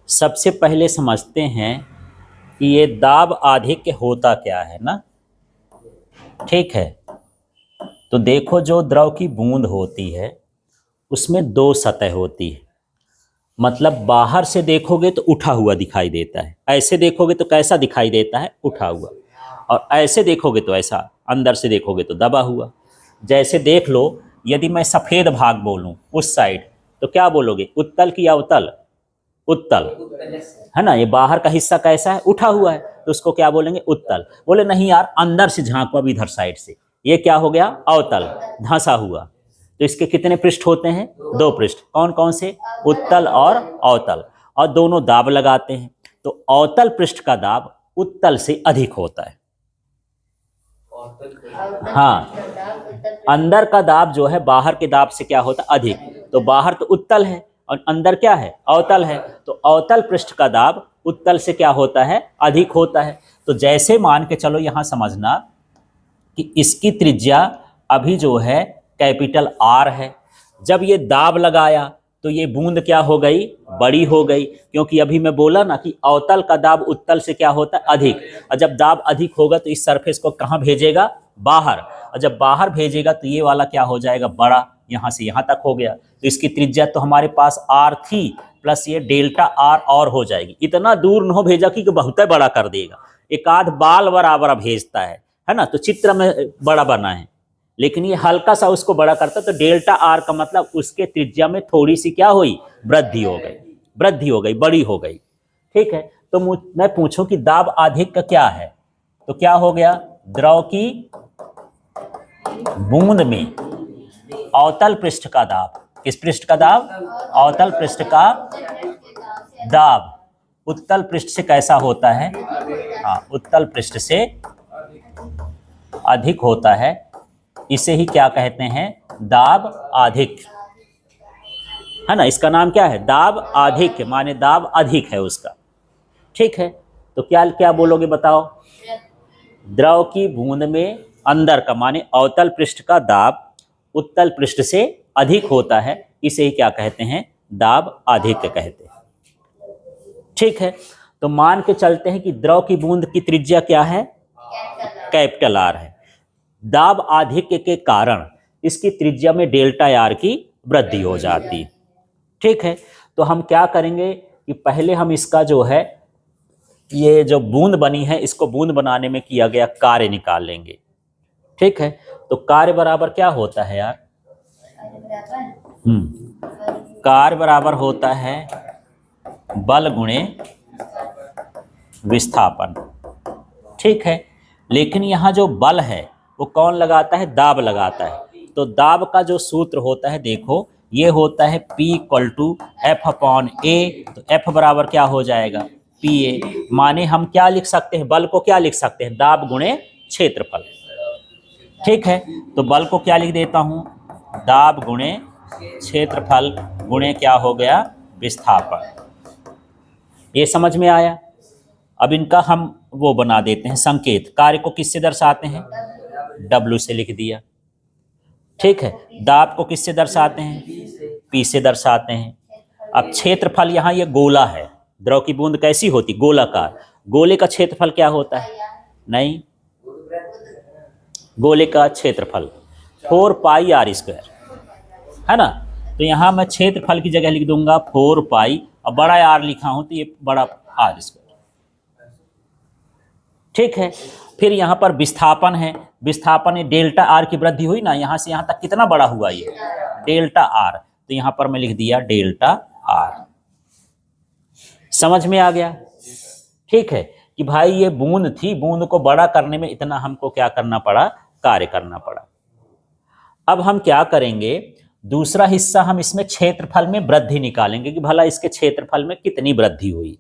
सबसे पहले समझते हैं कि ये दाब आधिक्य होता क्या है ना। ठीक है, तो देखो जो द्रव की बूंद होती है उसमें दो सतह होती है। मतलब बाहर से देखोगे तो उठा हुआ दिखाई देता है, ऐसे देखोगे तो कैसा दिखाई देता है, उठा हुआ। और ऐसे देखोगे तो ऐसा, अंदर से देखोगे तो दबा हुआ। जैसे देख लो, यदि मैं सफ़ेद भाग बोलूं उस साइड, तो क्या बोलोगे, उत्तल की अवतल? उत्तल है ना। ये बाहर का हिस्सा कैसा है, उठा हुआ है, तो उसको क्या बोलेंगे, उत्तल। बोले नहीं यार, अंदर से झांको अब इधर साइड से, ये क्या हो गया, अवतल, धंसा हुआ। तो इसके कितने पृष्ठ होते हैं, दो पृष्ठ। कौन कौन से, उत्तल और अवतल। और दोनों दाब लगाते हैं, तो अवतल पृष्ठ का दाब उत्तल से अधिक होता है। हाँ, अंदर का दाब जो है बाहर के दाब से क्या होता है, अधिक। तो बाहर तो उत्तल है और अंदर क्या है, अवतल है। तो अवतल पृष्ठ का दाब उत्तल से क्या होता है, अधिक होता है। तो जैसे मान के चलो, यहां समझना कि इसकी त्रिज्या अभी जो है कैपिटल आर है। जब ये दाब लगाया तो ये बूंद क्या हो गई, बड़ी हो गई, क्योंकि अभी मैं बोला ना कि अवतल का दाब उत्तल से क्या होता है, अधिक। और जब दाब अधिक होगा तो इस सरफेस को कहाँ भेजेगा, बाहर। और जब बाहर भेजेगा तो ये वाला क्या हो जाएगा, बड़ा, यहाँ से यहाँ तक हो गया। तो इसकी त्रिज्या तो हमारे पास आर थी, प्लस ये डेल्टा आर और हो जाएगी। इतना दूर न हो भेजा कि बहुत बड़ा कर देगा, एक आध बाल बराबर भेजता है ना। तो चित्र में बड़ा बना है, लेकिन ये हल्का सा उसको बड़ा करता। तो डेल्टा आर का मतलब उसके त्रिज्या में थोड़ी सी क्या हुई, वृद्धि हो गई, वृद्धि हो गई, बड़ी हो गई। ठीक है, तो मैं पूछूं कि दाब अधिक का क्या है, तो क्या हो गया, द्रव की बूंद में अवतल पृष्ठ का दाब, किस पृष्ठ का दाब, अवतल पृष्ठ का दाब उत्तल पृष्ठ से कैसा होता है, हाँ, उत्तल पृष्ठ से अधिक होता है। इसे ही क्या कहते हैं, दाब आधिक, है ना। इसका नाम क्या है, दाब आधिक, माने दाब अधिक है उसका। ठीक है, तो क्या क्या बोलोगे बताओ, द्रव की बूंद में अंदर का माने अवतल पृष्ठ का दाब उत्तल पृष्ठ से अधिक होता है, इसे ही क्या कहते हैं, दाब आधिक कहते हैं। ठीक है, तो मान के चलते हैं कि द्रव की बूंद की त्रिज्या क्या है, कैपिटल आर है। दाब आधिक्य के कारण इसकी त्रिज्या में डेल्टा आर की वृद्धि हो जाती है। ठीक है, तो हम क्या करेंगे कि पहले हम इसका जो है, ये जो बूंद बनी है, इसको बूंद बनाने में किया गया कार्य निकाल लेंगे। ठीक है, तो कार्य बराबर क्या होता है यार, कार्य बराबर होता है बल गुणे विस्थापन। ठीक है, लेकिन यहाँ जो बल है वो कौन लगाता है, दाब लगाता है। तो दाब का जो सूत्र होता है, देखो ये होता है P equal to F upon A. तो F बराबर क्या हो जाएगा, PA। माने हम क्या लिख सकते हैं, बल को क्या लिख सकते हैं, दाब गुणे क्षेत्रफल। ठीक है, तो बल को क्या लिख देता हूं, दाब गुणे क्षेत्रफल गुणे क्या हो गया, विस्थापन। ये समझ में आया। अब इनका हम वो बना देते हैं संकेत। कार्य को किससे दर्शाते हैं, W से लिख दिया। ठीक है, दाब को किससे दर्शाते हैं, P से दर्शाते हैं। अब क्षेत्रफल, यहाँ ये गोला है, द्रव की बूंद कैसी होती, गोलाकार। गोले का क्षेत्रफल क्या होता है, नहीं, गोले का क्षेत्रफल 4 पाई आर स्क्वायर, है ना। तो यहाँ मैं क्षेत्रफल की जगह लिख दूंगा 4 पाई, और बड़ा आर लिखा हूं तो ये बड़ा आर स्क्वायर। ठीक है, फिर यहाँ पर विस्थापन है। विस्थापन, ये डेल्टा आर की वृद्धि हुई ना, यहाँ से यहाँ तक कितना बड़ा हुआ, ये डेल्टा आर। तो यहाँ पर मैं लिख दिया डेल्टा आर। समझ में आ गया। ठीक है, कि भाई ये बूंद थी, बूंद को बड़ा करने में इतना हमको क्या करना पड़ा, कार्य करना पड़ा। अब हम क्या करेंगे, दूसरा हिस्सा हम इसमें क्षेत्रफल में वृद्धि निकालेंगे कि भला इसके क्षेत्रफल में कितनी वृद्धि हुई,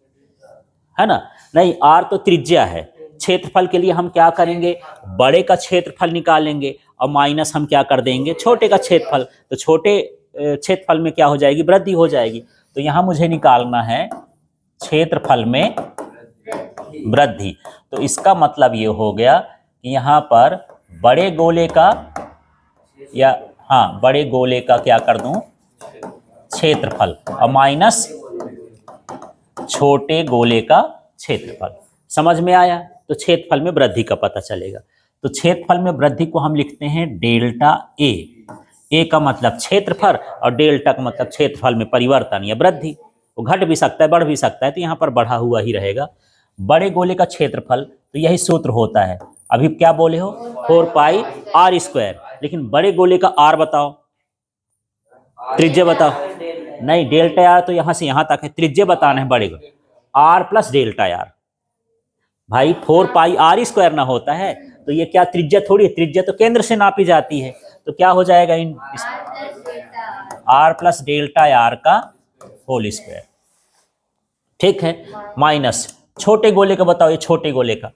है ना। नहीं, आर तो त्रिज्या है, क्षेत्रफल के लिए हम क्या करेंगे, बड़े का क्षेत्रफल निकालेंगे और माइनस हम क्या कर देंगे, छोटे का क्षेत्रफल। तो छोटे क्षेत्रफल में क्या हो जाएगी, वृद्धि हो जाएगी। तो यहां मुझे निकालना है क्षेत्रफल में वृद्धि। तो इसका मतलब ये हो गया कि यहाँ पर बड़े गोले का, या हाँ, बड़े गोले का क्या कर दूं, क्षेत्रफल, और माइनस छोटे गोले का क्षेत्रफल। समझ में आया? तो क्षेत्रफल में वृद्धि का पता चलेगा। तो क्षेत्रफल में वृद्धि को हम लिखते हैं डेल्टा ए। ए का मतलब क्षेत्रफल और डेल्टा का मतलब क्षेत्रफल में परिवर्तन या वृद्धि। वो घट भी सकता है, बढ़ भी सकता है, तो यहाँ पर बढ़ा हुआ ही रहेगा। बड़े गोले का क्षेत्रफल, तो यही सूत्र होता है। अभी क्या बोले हो? 4 पाई आर स्क्वायर। लेकिन बड़े गोले का आर बताओ, त्रिज्या बताओ। नहीं, डेल्टा आर तो यहाँ से यहाँ तक है, त्रिज्या बताना है बड़े गोले। R plus delta R. भाई 4 पाई आर स्क्वायर ना होता है तो ये क्या त्रिज्या थोड़ी है? त्रिज्या तो केंद्र से नापी जाती है। तो क्या हो जाएगा? आर प्लस डेल्टा आर का होल स्क्वायर। ठीक है, माइनस छोटे गोले का बताओ। ये छोटे गोले का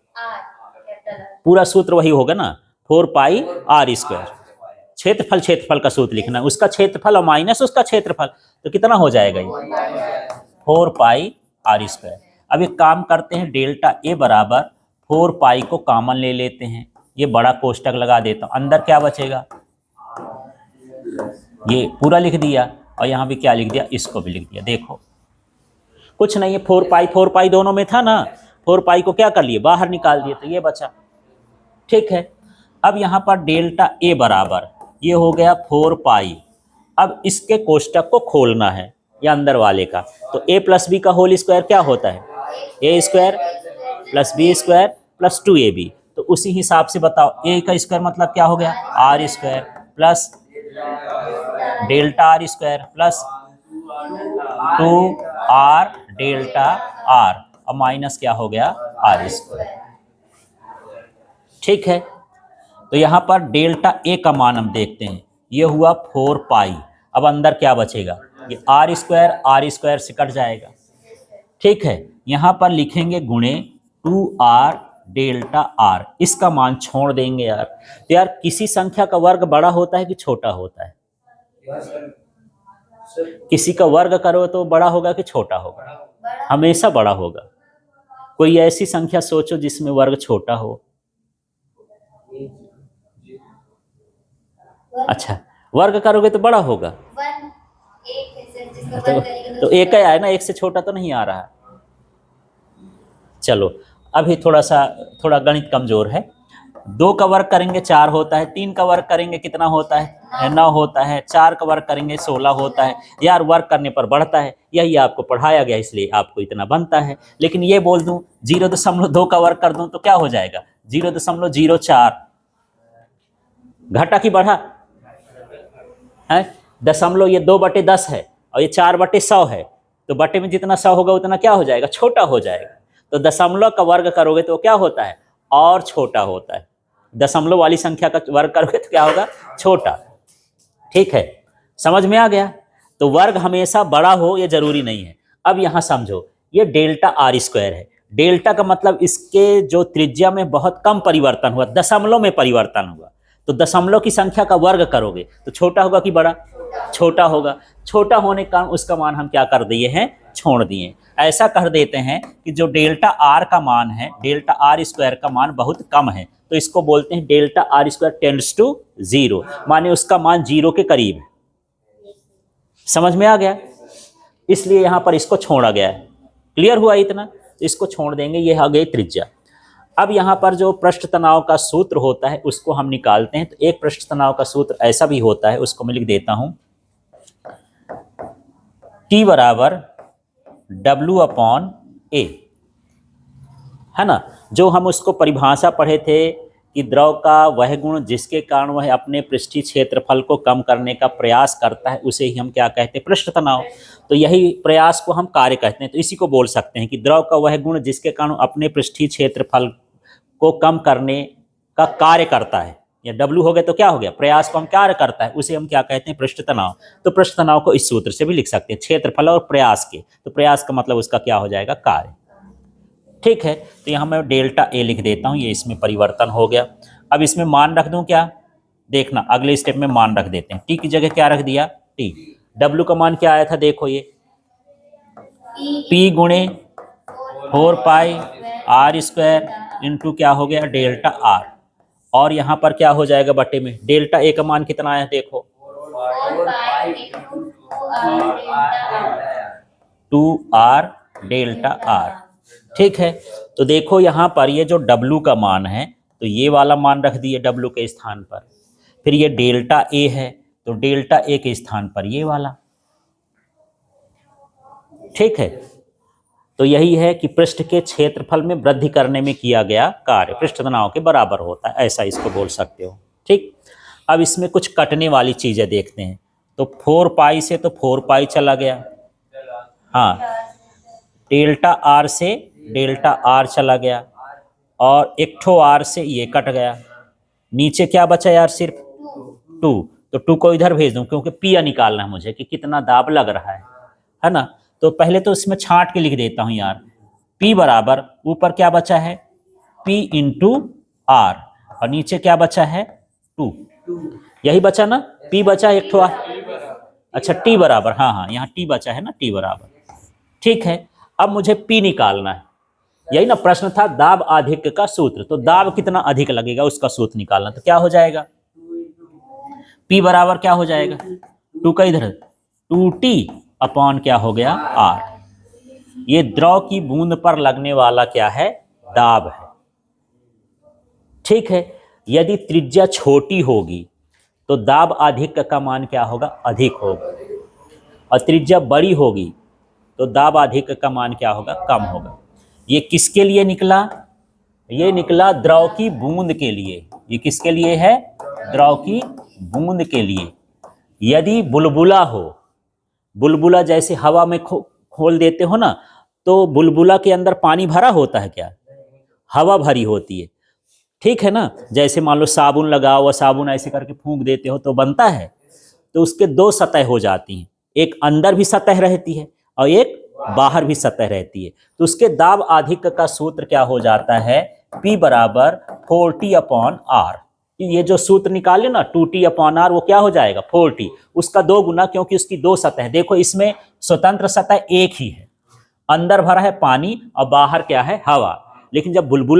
पूरा सूत्र वही होगा ना, 4 पाई आर स्क्वायर। क्षेत्रफल, क्षेत्रफल का सूत्र लिखना है, उसका क्षेत्रफल और माइनस उसका क्षेत्रफल, तो कितना हो जाएगा ये? 4 पाई आर स्क्वायर। अब एक काम करते हैं, डेल्टा ए बराबर 4 पाई को कॉमन ले लेते हैं। ये बड़ा कोष्टक लगा देता हूं, अंदर क्या बचेगा? ये पूरा लिख दिया और यहाँ भी क्या लिख दिया? इसको भी लिख दिया। देखो कुछ नहीं है, 4 पाई दोनों में था ना, 4 पाई को क्या कर लिए? बाहर निकाल दिए, तो ये बचा। ठीक है, अब यहाँ पर डेल्टा ए बराबर ये हो गया 4 पाई। अब इसके कोष्टक को खोलना है, या अंदर वाले का। तो ए प्लस बी का होल स्क्वायर क्या होता है? A square plus B square plus 2ab। तो उसी हिसाब से बताओ, ए का स्क्वायर मतलब क्या हो गया? R square plus delta R square plus 2r delta R, और माइनस क्या हो गया? R square. ठीक है, तो यहां पर डेल्टा ए का मान हम देखते हैं, ये हुआ 4 पाई। अब अंदर क्या बचेगा? ये आर स्क्वायर से कट जाएगा। ठीक है, यहां पर लिखेंगे गुणे 2r डेल्टा आर, इसका मान छोड़ देंगे यार। तो यार किसी संख्या का वर्ग बड़ा होता है कि छोटा होता है? किसी का वर्ग करो तो बड़ा होगा कि छोटा होगा? हमेशा बड़ा होगा। कोई ऐसी संख्या सोचो जिसमें वर्ग छोटा हो। अच्छा, वर्ग करोगे तो बड़ा होगा। तो एक ही आया ना, एक से छोटा तो नहीं आ रहा। चलो अभी थोड़ा गणित कमजोर है। 2 का वर्ग करेंगे 4 होता है, 3 का वर्ग करेंगे कितना होता है? 9 होता है, 4 का वर्ग करेंगे 16 होता है। यार वर्ग करने पर बढ़ता है, यही आपको पढ़ाया गया, इसलिए आपको इतना बनता है। लेकिन ये बोल दूं 0.2 का वर्ग कर दूं तो क्या हो जाएगा? 0.04। घटा कि बढ़ा है? दशमलव ये 2/10 है और ये 4/100 है, तो बटे में जितना 100 होगा उतना क्या हो जाएगा? छोटा हो जाएगा। तो दशमलव का वर्ग करोगे तो क्या होता है? और छोटा होता है। दशमलव वाली संख्या का वर्ग करोगे तो क्या होगा? छोटा। ठीक है, समझ में आ गया? तो वर्ग हमेशा बड़ा हो ये जरूरी नहीं है। अब यहां समझो, ये डेल्टा आर स्क्वायर है। डेल्टा का मतलब इसके जो त्रिज्या में बहुत कम परिवर्तन हुआ, दशमलव में परिवर्तन हुआ। तो दशमलव की संख्या का वर्ग करोगे तो छोटा होगा कि बड़ा? छोटा होगा। छोटा होने का उसका मान हम क्या कर दिए हैं? छोड़ दिए। ऐसा कर देते हैं कि जो डेल्टा आर का मान है, डेल्टा आर स्क्वायर का मान बहुत कम है, तो इसको बोलते हैं delta R square tends to 0, माने उसका मान 0 के करीब है। समझ में आ गया? इसलिए यहां पर इसको छोड़ा गया है। क्लियर हुआ इतना? तो इसको छोड़ देंगे, ये आ गई त्रिज्या। अब यहाँ पर जो पृष्ठ तनाव का सूत्र होता है उसको हम निकालते हैं। तो एक पृष्ठ तनाव का सूत्र ऐसा भी होता है, उसको मैं लिख देता हूं, T बराबर W/A, है ना? जो हम उसको परिभाषा पढ़े थे कि द्रव का वह गुण जिसके कारण वह अपने पृष्ठीय क्षेत्रफल को कम करने का प्रयास करता है, उसे ही हम क्या कहते हैं? पृष्ठ तनाव। तो यही प्रयास को हम कार्य कहते हैं। तो इसी को बोल सकते हैं कि द्रव का वह गुण जिसके कारण अपने पृष्ठीय क्षेत्रफल को कम करने का कार्य करता है, या W हो गया तो क्या हो गया? प्रयास को हम कार्य करता है, उसे हम क्या कहते हैं? पृष्ठ तनाव। तो पृष्ठ तनाव को इस सूत्र से भी लिख सकते हैं, क्षेत्रफल और प्रयास के। तो प्रयास का मतलब उसका क्या हो जाएगा? कार्य। ठीक है, तो यहाँ मैं डेल्टा ए लिख देता हूँ, ये इसमें परिवर्तन हो गया। अब इसमें मान रख दूं क्या? देखना, अगले स्टेप में मान रख देते हैं। टी की जगह क्या रख दिया? टी। डब्ल्यू का मान क्या आया था? देखो ये पी गुणे 4 पाई आर स्क्वायर इंटू क्या हो गया? Delta R. और यहाँ पर क्या हो जाएगा? बटे में डेल्टा ए का मान कितना आया? देखो 2r डेल्टा आर। ठीक है, तो देखो यहाँ पर ये जो W का मान है तो ये वाला मान रख दिए W के स्थान पर, फिर ये डेल्टा A है तो डेल्टा A के स्थान पर ये वाला। ठीक है, तो यही है कि पृष्ठ के क्षेत्रफल में वृद्धि करने में किया गया कार्य पृष्ठ तनाव के बराबर होता है, ऐसा इसको बोल सकते हो। ठीक, अब इसमें कुछ कटने वाली चीजें देखते हैं। तो 4 पाई से तो 4 पाई चला गया, हाँ, डेल्टा आर से डेल्टा आर चला गया, और एक ठो आर से ये कट गया, नीचे क्या बचा यार, सिर्फ 2। तो 2 को इधर भेज दूं क्योंकि पी निकालना है मुझे कि कितना दाब लग रहा है ना। तो पहले तो इसमें छांट के लिख देता हूं यार, P बराबर ऊपर क्या बचा है P इंटू आर, और नीचे क्या बचा है 2, यही बचा ना, P बचा एक ठो आर, अच्छा T बराबर, हाँ यहाँ T बचा है ना, T बराबर। ठीक है, अब मुझे P निकालना है, यही ना प्रश्न था, दाब आधिक्य का सूत्र। तो दाब कितना अधिक लगेगा उसका सूत्र निकालना, तो क्या हो जाएगा P बराबर क्या हो जाएगा 2 का इधर 2T अपॉन क्या हो गया R। ये द्रव की बूंद पर लगने वाला क्या है, दाब है। ठीक है, यदि त्रिज्या छोटी होगी तो दाब आधिक्य का मान क्या होगा, अधिक होगा, और त्रिज्या बड़ी होगी तो दाब आधिक्य का मान क्या होगा, कम होगा। ये किसके लिए निकला, ये निकला द्रव की बूंद के लिए। ये किसके लिए है, द्रव की बूंद के लिए। यदि बुलबुला हो, बुलबुला जैसे हवा में खोल देते हो ना, तो बुलबुला के अंदर पानी भरा होता है क्या, हवा भरी होती है। ठीक है ना, जैसे मान लो साबुन लगाओ और साबुन ऐसे करके फूंक देते हो तो बनता है, तो उसके 2 सतह हो जाती हैं, एक अंदर भी सतह रहती है और एक बाहर भी सतह रहती है। तो उसके दाब आधिक्य का सूत्र क्या हो जाता है, P बराबर 4T अपॉन R। ये जो सूत्र निकाले ना 2T अपॉन R, वो क्या हो जाएगा 4T, उसका 2 गुना, क्योंकि उसकी 2 सतह। देखो इसमें स्वतंत्र सतह एक ही है, अंदर भरा है पानी और बाहर क्या है हवा, लेकिन जब बुलबुला